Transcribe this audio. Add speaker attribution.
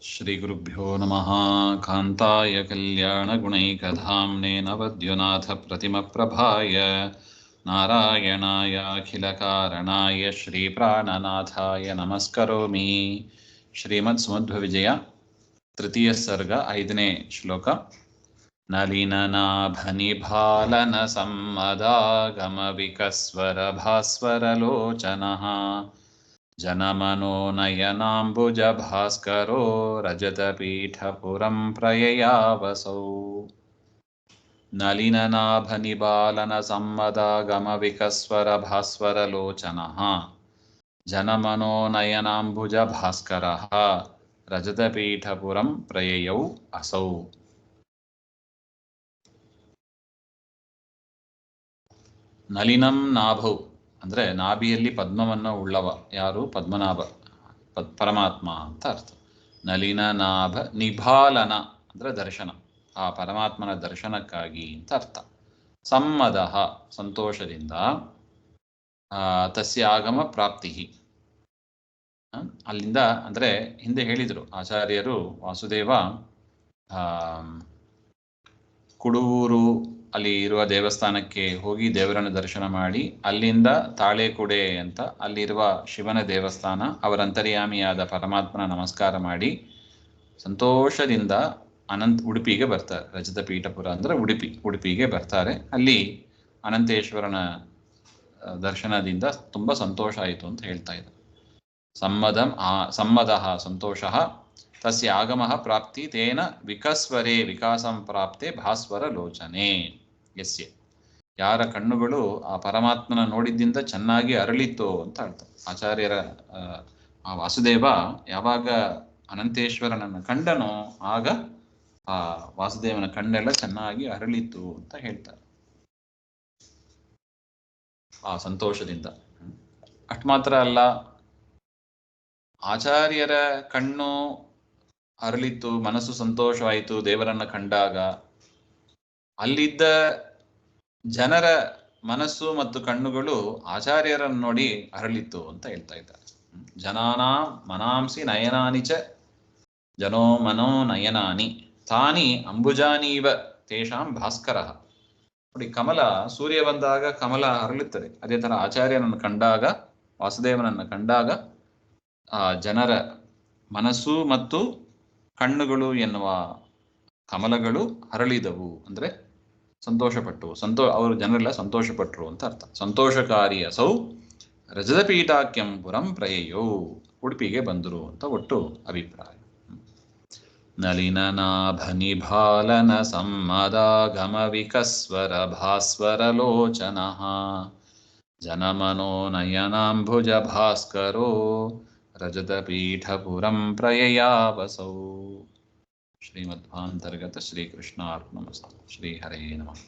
Speaker 1: श्रीगुरुभ्यो नमः। कान्ताय कल्याणगुणैकधाम्ने नवद्युनाथप्रतिमप्रभाय नारायणायाखिलकारणाय श्रीप्राणनाथाय नमस्करोमि। श्रीमत्सुमध्वविजय तृतीय सर्ग 5ನೇ ಶ್ಲೋಕ. नलिननाभनिभालनसम्मदागमविकस्वरभास्वरलोचनः जनमनोनयनाम्बुजभास्करो रजतपीठपुरं प्रययावसौ। नलिननाभनिबालनसम्मदागमविकस्वरभास्वरलोचनः जनमनोनयनाम्बुजभास्करः रजतपीठपुरं प्रययौ असौ. ನಲಿನಂ ನಾಭೌ ಅಂದರೆ ನಾಭಿಯಲ್ಲಿ ಪದ್ಮವನ್ನು ಉಳ್ಳವ ಯಾರು? ಪದ್ಮನಾಭ ಪರಮಾತ್ಮ ಅಂತ ಅರ್ಥ. ನಲಿನ ನಾಭ ನಿಭಾಲನ ಅಂದರೆ ದರ್ಶನ, ಆ ಪರಮಾತ್ಮನ ದರ್ಶನಕ್ಕಾಗಿ ಅಂತ ಅರ್ಥ. ಸಮ್ಮದ ಸಂತೋಷದಿಂದ, ತಸ್ಯ ಆಗಮ ಪ್ರಾಪ್ತಿ ಅಲ್ಲಿಂದ ಅಂದರೆ ಹಿಂದೆ ಹೇಳಿದರು ಆಚಾರ್ಯರು, ವಾಸುದೇವ ಕುಡುವೂರು ಅಲ್ಲಿ ಇರುವ ದೇವಸ್ಥಾನಕ್ಕೆ ಹೋಗಿ ದೇವರನ್ನು ದರ್ಶನ ಮಾಡಿ, ಅಲ್ಲಿಂದ ತಾಳೆಕುಡೆ ಅಂತ ಅಲ್ಲಿರುವ ಶಿವನ ದೇವಸ್ಥಾನ, ಅವರ ಅಂತರ್ಯಾಮಿಯಾದ ಪರಮಾತ್ಮನ ನಮಸ್ಕಾರ ಮಾಡಿ ಸಂತೋಷದಿಂದ ಉಡುಪಿಗೆ ಬರ್ತಾರೆ. ರಜತ ಪೀಠಪುರ ಅಂದರೆ ಉಡುಪಿಗೆ ಬರ್ತಾರೆ. ಅಲ್ಲಿ ಅನಂತೇಶ್ವರನ ದರ್ಶನದಿಂದ ತುಂಬ ಸಂತೋಷ ಆಯಿತು ಅಂತ ಹೇಳ್ತಾ ಇದ್ದಾರೆ. ಸಮ್ಮದ ಸಂತೋಷ, ತಸ್ಯ ಆಗಮಃ ಪ್ರಾಪ್ತಿ ತೇನ ವಿಕಸ್ವರೇ ವಿಕಾಸಂ ಪ್ರಾಪ್ತೆ ಭಾಸ್ವರ ಲೋಚನೆ ಯಸ್ಯ. ಯಾರ ಕಣ್ಣುಗಳು ಆ ಪರಮಾತ್ಮನ ನೋಡಿದ್ದಿಂದ ಚೆನ್ನಾಗಿ ಅರಳಿತು ಅಂತ ಹೇಳ್ತಾರೆ ಆಚಾರ್ಯರ. ಆ ವಾಸುದೇವ ಯಾವಾಗ ಅನಂತೇಶ್ವರನನ್ನು ಕಂಡನೋ ಆಗ ಆ ವಾಸುದೇವನ ಕಣ್ಣೆಲ್ಲ ಚೆನ್ನಾಗಿ ಅರಳಿತು ಅಂತ ಹೇಳ್ತಾರೆ ಆ ಸಂತೋಷದಿಂದ. ಅಷ್ಟು ಮಾತ್ರ ಅಲ್ಲ, ಆಚಾರ್ಯರ ಕಣ್ಣು ಅರಳಿತು, ಮನಸ್ಸು ಸಂತೋಷವಾಯಿತು ದೇವರನ್ನ ಕಂಡಾಗ. ಅಲ್ಲಿದ್ದ ಜನರ ಮನಸ್ಸು ಮತ್ತು ಕಣ್ಣುಗಳು ಆಚಾರ್ಯರನ್ನು ನೋಡಿ ಅರಳಿತು ಅಂತ ಹೇಳ್ತಾ ಇದ್ದಾರೆ. ಜನಾನಾಂ ಮನಾಂಸಿ ನಯನಾನಿ ಚ ಜನೋ ಮನೋ ನಯನಾನಿ ತಾನಿ ಅಂಬುಜಾನೀವ ತೇಷಾಂ ಭಾಸ್ಕರ. ನೋಡಿ, ಕಮಲ ಸೂರ್ಯ ಬಂದಾಗ ಕಮಲ ಅರಳುತ್ತದೆ. ಅದೇ ತರ ಆಚಾರ್ಯನನ್ನು ಕಂಡಾಗ, ವಾಸುದೇವನನ್ನು ಕಂಡಾಗ ಆ ಜನರ ಮನಸ್ಸು ಮತ್ತು ಕಣ್ಣುಗಳು ಎನ್ನುವ ಕಮಲಗಳು ಅರಳಿದವು ಅಂದರೆ ಸಂತೋಷಪಟ್ಟು, ಅವರು ಜನರೆಲ್ಲ ಸಂತೋಷಪಟ್ಟರು ಅಂತ ಅರ್ಥ. ಸಂತೋಷಕಾರಿ ಅಸೌ ರಜತಪೀಠಾಖ್ಯಂ ಪುರಂ ಪ್ರಯಯೋ, ಉಡುಪಿಗೆ ಬಂದರು ಅಂತ ಒಟ್ಟು ಅಭಿಪ್ರಾಯ. ನಲಿನನಾಭನಿಭಾಲನ ಸಮ್ಮದಾಗಮ ವಿಕಸ್ವರ ಭಾಸ್ವರ ಲೋಚನಃ ಜನಮನೋ ನಯನಾಂಬುಜ ಭಾಸ್ಕರೋ ರಜತಪೀಠಪುರಂ ಪ್ರಯಯಾವಸೌ. ಶ್ರೀಮಧ್ವಾಂತರ್ಗತ ಶ್ರೀಕೃಷ್ಣಾರ್ಪಣಮಸ್ತು. ಶ್ರೀ ಹರೇ ನಮಃ.